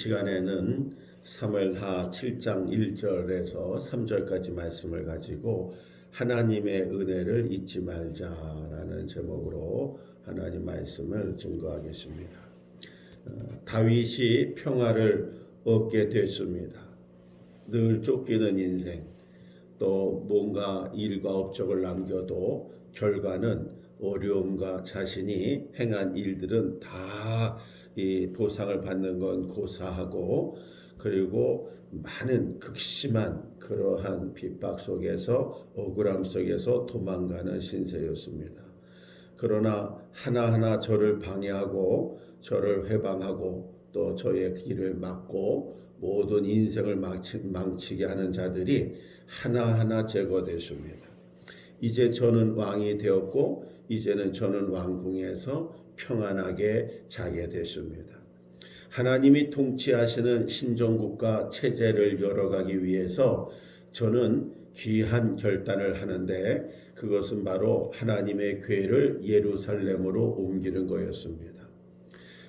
시간에는 사무엘하 7장 1절에서 3절까지 말씀을 가지고 하나님의 은혜를 잊지 말자라는 제목으로 하나님 말씀을 증거하겠습니다. 다윗이 평화를 얻게 됐습니다. 늘 쫓기는 인생, 또 뭔가 일과 업적을 남겨도 결과는 어려움과 자신이 행한 일들은 다 이 보상을 받는 건 고사하고, 그리고 많은 극심한 그러한 핍박 속에서 억울함 속에서 도망가는 신세였습니다. 그러나 하나하나 저를 방해하고 저를 회방하고 또 저의 길을 막고 모든 인생을 망치게 하는 자들이 하나하나 제거됐습니다. 이제 저는 왕이 되었고 이제는 저는 왕궁에서 평안하게 자게 됐습니다. 하나님이 통치하시는 신정국가 체제를 열어가기 위해서 저는 귀한 결단을 하는데, 그것은 바로 하나님의 궤를 예루살렘으로 옮기는 거였습니다.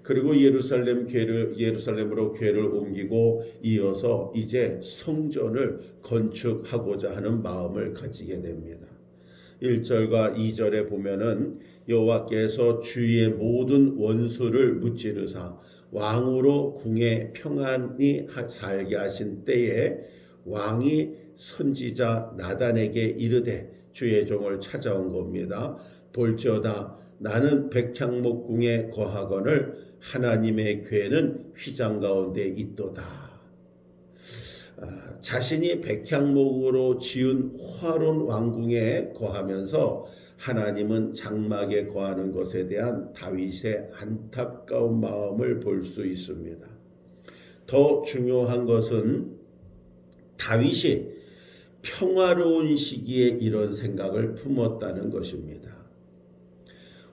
그리고 예루살렘으로 궤를 옮기고 이어서 이제 성전을 건축하고자 하는 마음을 가지게 됩니다. 1절과 2절에 보면은 여호와께서 주위의 모든 원수를 무찌르사 왕으로 궁에 평안히 살게 하신 때에 왕이 선지자 나단에게 이르되, 주의 종을 찾아온 겁니다. 볼지어다 나는 백향목궁에 거하거늘 하나님의 궤는 휘장 가운데 있도다. 자신이 백향목으로 지은 화론 왕궁에 거하면서 하나님은 장막에 거하는 것에 대한 다윗의 안타까운 마음을 볼 수 있습니다. 더 중요한 것은 다윗이 평화로운 시기에 이런 생각을 품었다는 것입니다.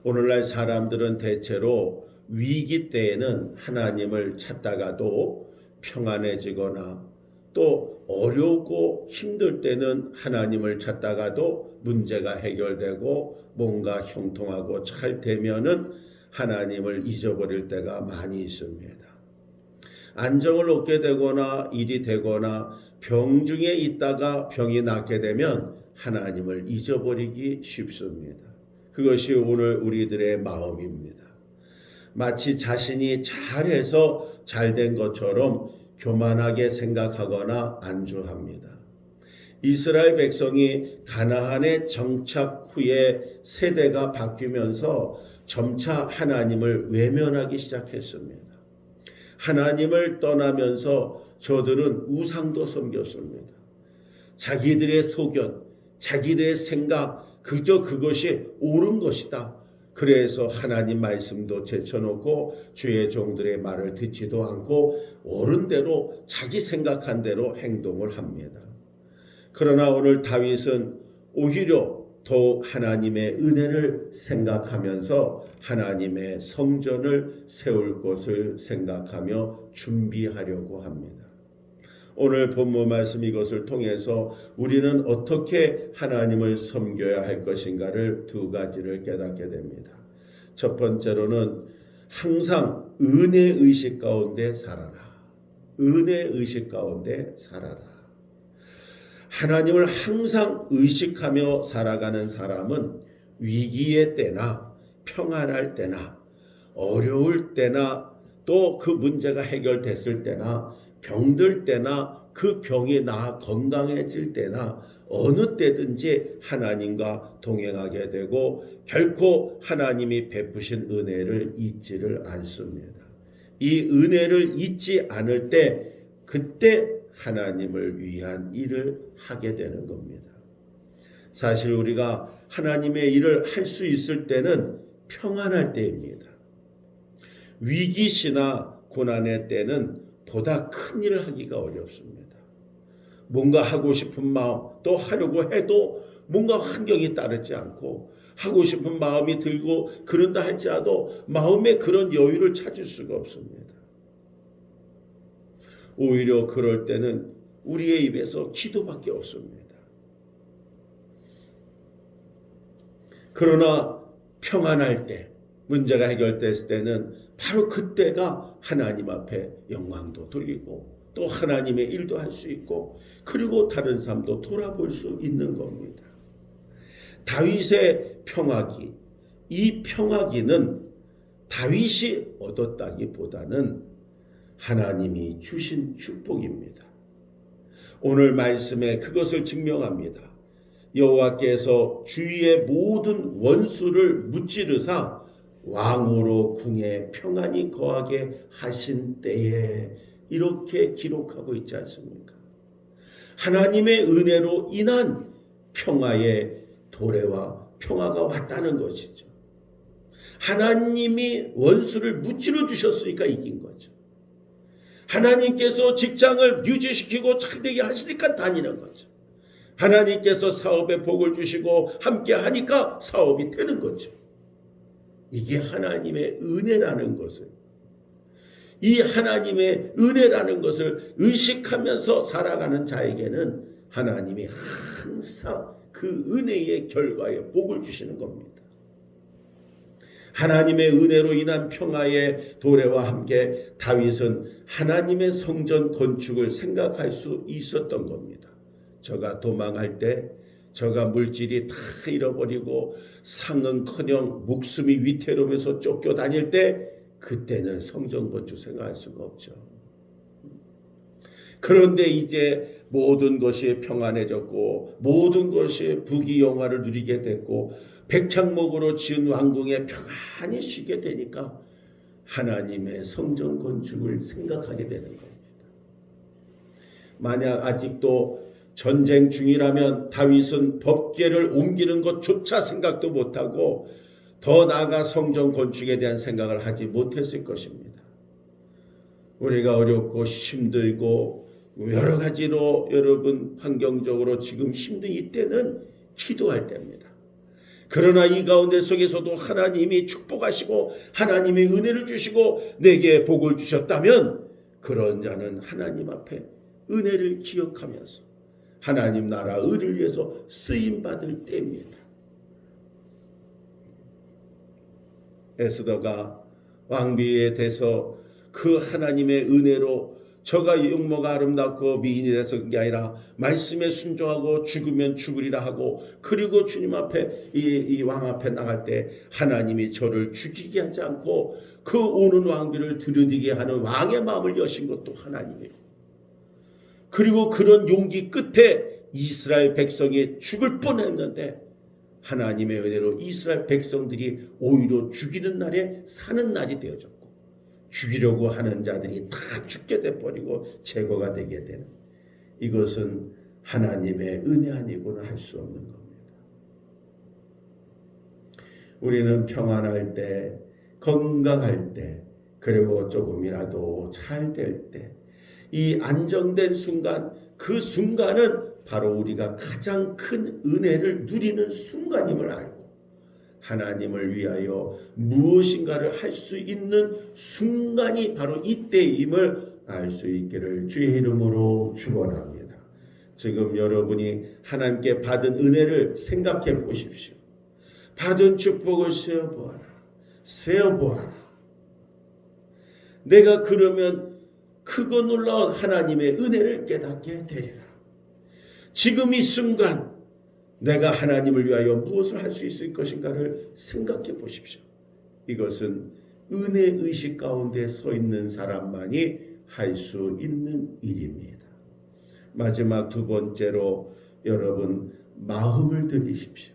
오늘날 사람들은 대체로 위기 때에는 하나님을 찾다가도 평안해지거나, 또 어렵고 힘들 때는 하나님을 찾다가도 문제가 해결되고 뭔가 형통하고 잘 되면은 하나님을 잊어버릴 때가 많이 있습니다. 안정을 얻게 되거나 일이 되거나 병 중에 있다가 병이 낫게 되면 하나님을 잊어버리기 쉽습니다. 그것이 오늘 우리들의 마음입니다. 마치 자신이 잘해서 잘된 것처럼 교만하게 생각하거나 안주합니다. 이스라엘 백성이 가나안에 정착 후에 세대가 바뀌면서 점차 하나님을 외면하기 시작했습니다. 하나님을 떠나면서 저들은 우상도 섬겼습니다. 자기들의 소견, 자기들의 생각, 그저 그것이 옳은 것이다. 그래서 하나님 말씀도 제쳐놓고 주의 종들의 말을 듣지도 않고 옳은 대로 자기 생각한 대로 행동을 합니다. 그러나 오늘 다윗은 오히려 더욱 하나님의 은혜를 생각하면서 하나님의 성전을 세울 것을 생각하며 준비하려고 합니다. 오늘 본문 말씀 이것을 통해서 우리는 어떻게 하나님을 섬겨야 할 것인가를 두 가지를 깨닫게 됩니다. 첫 번째로는 항상 은혜의식 가운데 살아라. 은혜의식 가운데 살아라. 하나님을 항상 의식하며 살아가는 사람은 위기의 때나 평안할 때나 어려울 때나 또 그 문제가 해결됐을 때나 병들 때나 그 병이 나아 건강해질 때나 어느 때든지 하나님과 동행하게 되고 결코 하나님이 베푸신 은혜를 잊지를 않습니다. 이 은혜를 잊지 않을 때 그때 하나님을 위한 일을 하게 되는 겁니다. 사실 우리가 하나님의 일을 할 수 있을 때는 평안할 때입니다. 위기시나 고난의 때는 보다 큰 일을 하기가 어렵습니다. 뭔가 하고 싶은 마음, 또 하려고 해도 뭔가 환경이 따르지 않고 하고 싶은 마음이 들고 그런다 할지라도 마음에 그런 여유를 찾을 수가 없습니다. 오히려 그럴 때는 우리의 입에서 기도밖에 없습니다. 그러나 평안할 때, 문제가 해결됐을 때는 바로 그때가 하나님 앞에 영광도 돌리고 또 하나님의 일도 할 수 있고 그리고 다른 삶도 돌아볼 수 있는 겁니다. 다윗의 평화기, 이 평화기는 다윗이 얻었다기보다는 하나님이 주신 축복입니다. 오늘 말씀에 그것을 증명합니다. 여호와께서 주위의 모든 원수를 무찌르사 왕으로 궁에 평안히 거하게 하신 때에, 이렇게 기록하고 있지 않습니까? 하나님의 은혜로 인한 평화의 도래와 평화가 왔다는 것이죠. 하나님이 원수를 무찌러 주셨으니까 이긴 거죠. 하나님께서 직장을 유지시키고 잘되게 하시니까 다니는 거죠. 하나님께서 사업에 복을 주시고 함께 하니까 사업이 되는 거죠. 이게 하나님의 은혜라는 것을, 이 하나님의 은혜라는 것을 의식하면서 살아가는 자에게는 하나님이 항상 그 은혜의 결과에 복을 주시는 겁니다. 하나님의 은혜로 인한 평화의 도래와 함께 다윗은 하나님의 성전 건축을 생각할 수 있었던 겁니다. 저가 도망할 때, 저가 물질이 다 잃어버리고 상은커녕 목숨이 위태로워서 쫓겨다닐 때, 그때는 성전 건축 생각할 수가 없죠. 그런데 이제 모든 것이 평안해졌고 모든 것이 부귀영화를 누리게 됐고 백창목으로 지은 왕궁에 평안히 쉬게 되니까 하나님의 성전 건축을 생각하게 되는 겁니다. 만약 아직도 전쟁 중이라면 다윗은 법궤를 옮기는 것조차 생각도 못하고 더 나아가 성전 건축에 대한 생각을 하지 못했을 것입니다. 우리가 어렵고 힘들고 여러 가지로 여러분 환경적으로 지금 힘든 이때는 기도할 때입니다. 그러나 이 가운데 속에서도 하나님이 축복하시고 하나님의 은혜를 주시고 내게 복을 주셨다면 그런 자는 하나님 앞에 은혜를 기억하면서 하나님 나라 의를 위해서 쓰임받을 때입니다. 에스더가 왕비에 대해서 그 하나님의 은혜로 저가 용모가 아름답고 미인이 돼서 그게 아니라 말씀에 순종하고 죽으면 죽으리라 하고 그리고 주님 앞에 이 왕 앞에 나갈 때 하나님이 저를 죽이게 하지 않고 그 오는 왕비를 들여디게 하는 왕의 마음을 여신 것도 하나님이고 그리고 그런 용기 끝에 이스라엘 백성이 죽을 뻔했는데 하나님의 은혜로 이스라엘 백성들이 오히려 죽이는 날에 사는 날이 되어졌고 죽이려고 하는 자들이 다 죽게 돼버리고 제거가 되게 되는, 이것은 하나님의 은혜 아니고는 할 수 없는 겁니다. 우리는 평안할 때, 건강할 때, 그리고 조금이라도 잘 될 때, 이 안정된 순간, 그 순간은 바로 우리가 가장 큰 은혜를 누리는 순간임을 알고 하나님을 위하여 무엇인가를 할 수 있는 순간이 바로 이때임을 알 수 있기를 주의 이름으로 축원합니다. 지금 여러분이 하나님께 받은 은혜를 생각해 보십시오. 받은 축복을 세어보아라. 세어보아라. 내가 그러면 크고 놀라운 하나님의 은혜를 깨닫게 되리라. 지금 이 순간 내가 하나님을 위하여 무엇을 할 수 있을 것인가를 생각해 보십시오. 이것은 은혜의식 가운데 서 있는 사람만이 할 수 있는 일입니다. 마지막 두 번째로 여러분 마음을 들이십시오.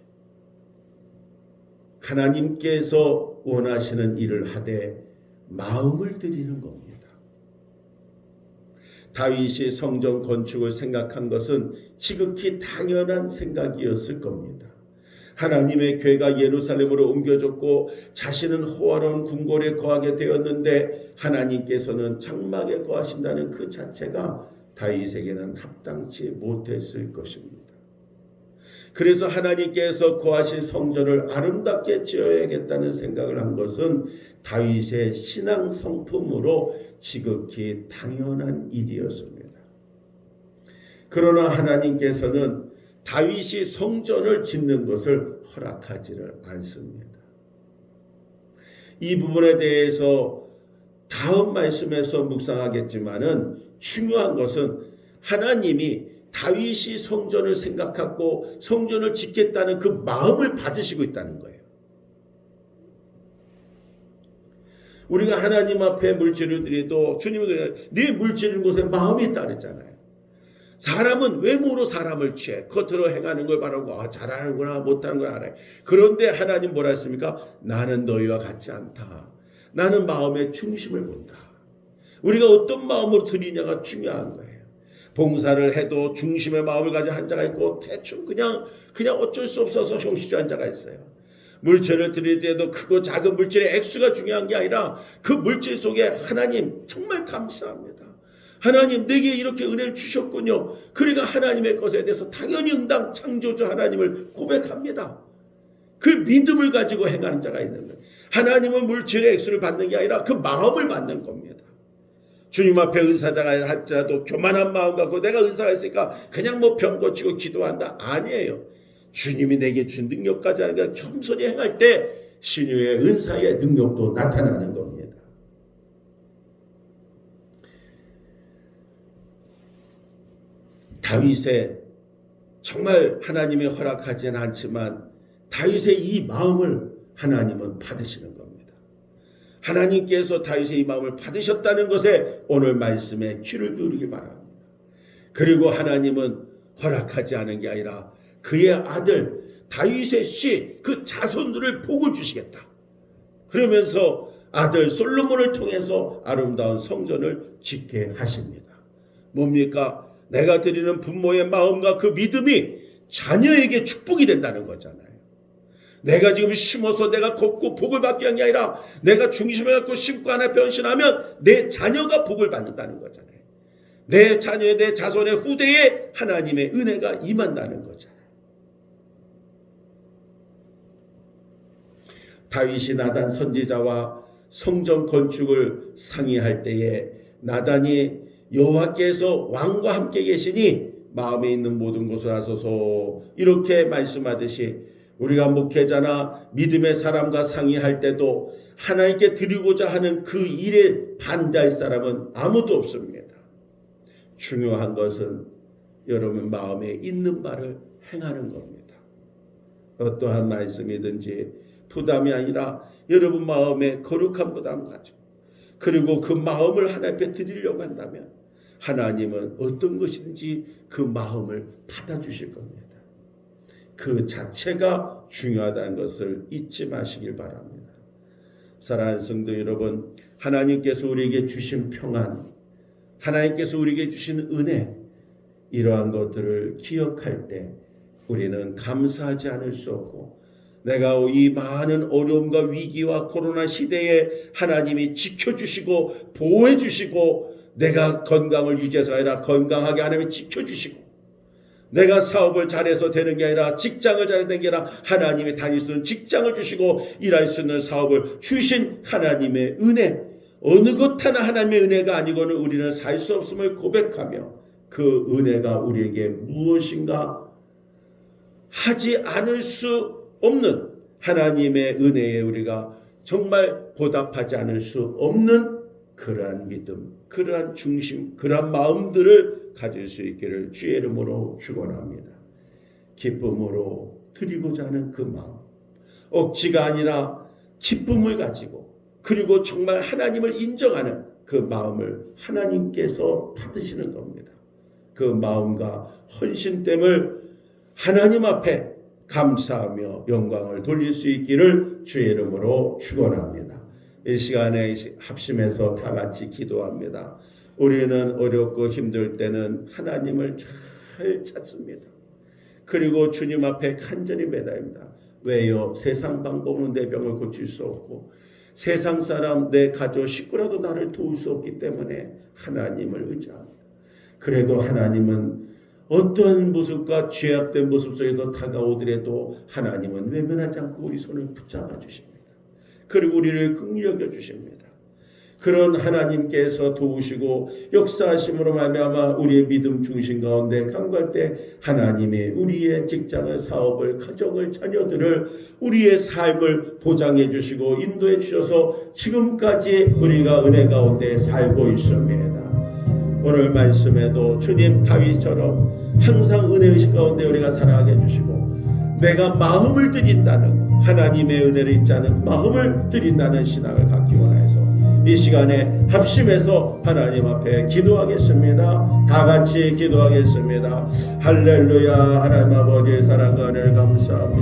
하나님께서 원하시는 일을 하되 마음을 들이는 겁니다. 다윗이 성전 건축을 생각한 것은 지극히 당연한 생각이었을 겁니다. 하나님의 궤가 예루살렘으로 옮겨졌고 자신은 호화로운 궁궐에 거하게 되었는데 하나님께서는 장막에 거하신다는 그 자체가 다윗에게는 합당치 못했을 것입니다. 그래서 하나님께서 거하실 성전을 아름답게 지어야겠다는 생각을 한 것은 다윗의 신앙 성품으로 지극히 당연한 일이었습니다. 그러나 하나님께서는 다윗이 성전을 짓는 것을 허락하지를 않습니다. 이 부분에 대해서 다음 말씀에서 묵상하겠지만은 중요한 것은 하나님이 다윗이 성전을 생각하고 성전을 짓겠다는 그 마음을 받으시고 있다는 거예요. 우리가 하나님 앞에 물질을 드려도 주님이 그래요. 네 물질인 곳에 마음이 있다 그랬잖아요. 사람은 외모로 사람을 취해 겉으로 행하는 걸 바라고 잘하는구나 못하는 걸 알아요. 그런데 하나님 뭐라 했습니까? 나는 너희와 같지 않다. 나는 마음의 중심을 본다. 우리가 어떤 마음으로 드리냐가 중요한 거예요. 봉사를 해도 중심의 마음을 가진 한 자가 있고 대충 그냥 어쩔 수 없어서 형식주의한 자가 있어요. 물질을 드릴 때도 크고 작은 물질의 액수가 중요한 게 아니라 그 물질 속에 하나님 정말 감사합니다. 하나님 내게 이렇게 은혜를 주셨군요. 그러니까 하나님의 것에 대해서 당연히 응당 창조주 하나님을 고백합니다. 그 믿음을 가지고 행하는 자가 있는 거예요. 하나님은 물질의 액수를 받는 게 아니라 그 마음을 받는 겁니다. 주님 앞에 은사자가 할지라도 교만한 마음 갖고 내가 은사가 있으니까 그냥 병 고치고 기도한다. 아니에요. 주님이 내게 준 능력까지 아니라 겸손히 행할 때 신유의 은사의 능력도 나타나는 겁니다. 다윗의 정말 하나님이 허락하지는 않지만 다윗의 이 마음을 하나님은 받으시는 겁니다. 하나님께서 다윗의 이 마음을 받으셨다는 것에 오늘 말씀에 귀를 기울이기 바랍니다. 그리고 하나님은 허락하지 않은 게 아니라 그의 아들 다윗의 씨 그 자손들을 복을 주시겠다. 그러면서 아들 솔로몬을 통해서 아름다운 성전을 짓게 하십니다. 뭡니까? 내가 드리는 부모의 마음과 그 믿음이 자녀에게 축복이 된다는 거잖아요. 내가 지금 심어서 내가 걷고 복을 받게 한 게 아니라 내가 중심을 갖고 심고 하나 변신하면 내 자녀가 복을 받는다는 거잖아요. 내 자녀의 내 자손의 후대에 하나님의 은혜가 임한다는 거잖아요. 다윗이 나단 선지자와 성전 건축을 상의할 때에 나단이 여호와께서 왕과 함께 계시니 마음에 있는 모든 것을 하소서 이렇게 말씀하듯이 우리가 목회자나 믿음의 사람과 상의할 때도 하나님께 드리고자 하는 그 일에 반대할 사람은 아무도 없습니다. 중요한 것은 여러분 마음에 있는 바를 행하는 겁니다. 어떠한 말씀이든지 부담이 아니라 여러분 마음에 거룩한 부담 가지고 그리고 그 마음을 하나님 앞에 드리려고 한다면 하나님은 어떤 것인지 그 마음을 받아주실 겁니다. 그 자체가 중요하다는 것을 잊지 마시길 바랍니다. 사랑하는 성도 여러분, 하나님께서 우리에게 주신 평안, 하나님께서 우리에게 주신 은혜, 이러한 것들을 기억할 때 우리는 감사하지 않을 수 없고 내가 이 많은 어려움과 위기와 코로나 시대에 하나님이 지켜주시고 보호해주시고 내가 건강을 유지해서 아니라 건강하게 하나님이 지켜주시고 내가 사업을 잘해서 되는 게 아니라 직장을 잘해서 되는 게 아니라 하나님이 다닐 수 있는 직장을 주시고 일할 수 있는 사업을 주신 하나님의 은혜, 어느 것 하나 하나님의 은혜가 아니고는 우리는 살 수 없음을 고백하며 그 은혜가 우리에게 무엇인가 하지 않을 수 없는 하나님의 은혜에 우리가 정말 보답하지 않을 수 없는 그러한 믿음, 그러한 중심, 그러한 마음들을 가질 수 있기를 주의 이름으로 축원합니다. 기쁨으로 드리고자 하는 그 마음, 억지가 아니라 기쁨을 가지고 그리고 정말 하나님을 인정하는 그 마음을 하나님께서 받으시는 겁니다. 그 마음과 헌신됨을 하나님 앞에 감사하며 영광을 돌릴 수 있기를 주의 이름으로 축원합니다. 이 시간에 합심해서 다 같이 기도합니다. 우리는 어렵고 힘들 때는 하나님을 잘 찾습니다. 그리고 주님 앞에 간절히 매달립니다. 왜요? 세상 방법은 내 병을 고칠 수 없고 세상 사람 내 가족 식구라도 나를 도울 수 없기 때문에 하나님을 의지합니다. 그래도 하나님은 어떤 모습과 죄악된 모습 속에서 다가오더라도 하나님은 외면하지 않고 우리 손을 붙잡아 주십니다. 그리고 우리를 긍휼히 여겨 주십니다. 그런 하나님께서 도우시고 역사하심으로 말미암아 우리의 믿음 중심 가운데 간구할 때 하나님이 우리의 직장을, 사업을, 가정을, 자녀들을, 우리의 삶을 보장해 주시고 인도해 주셔서 지금까지 우리가 은혜 가운데 살고 있습니다. 오늘 말씀에도 주님 다윗처럼 항상 은혜의식 가운데 우리가 살아가게 해주시고 내가 마음을 드린다는 것, 하나님의 은혜를 잊지 않은 마음을 드린다는 신앙을 갖기 원해서 이 시간에 합심해서 하나님 앞에 기도하겠습니다. 다 같이 기도하겠습니다. 할렐루야. 하나님 아버지의 사랑과 은혜를 감사합니다.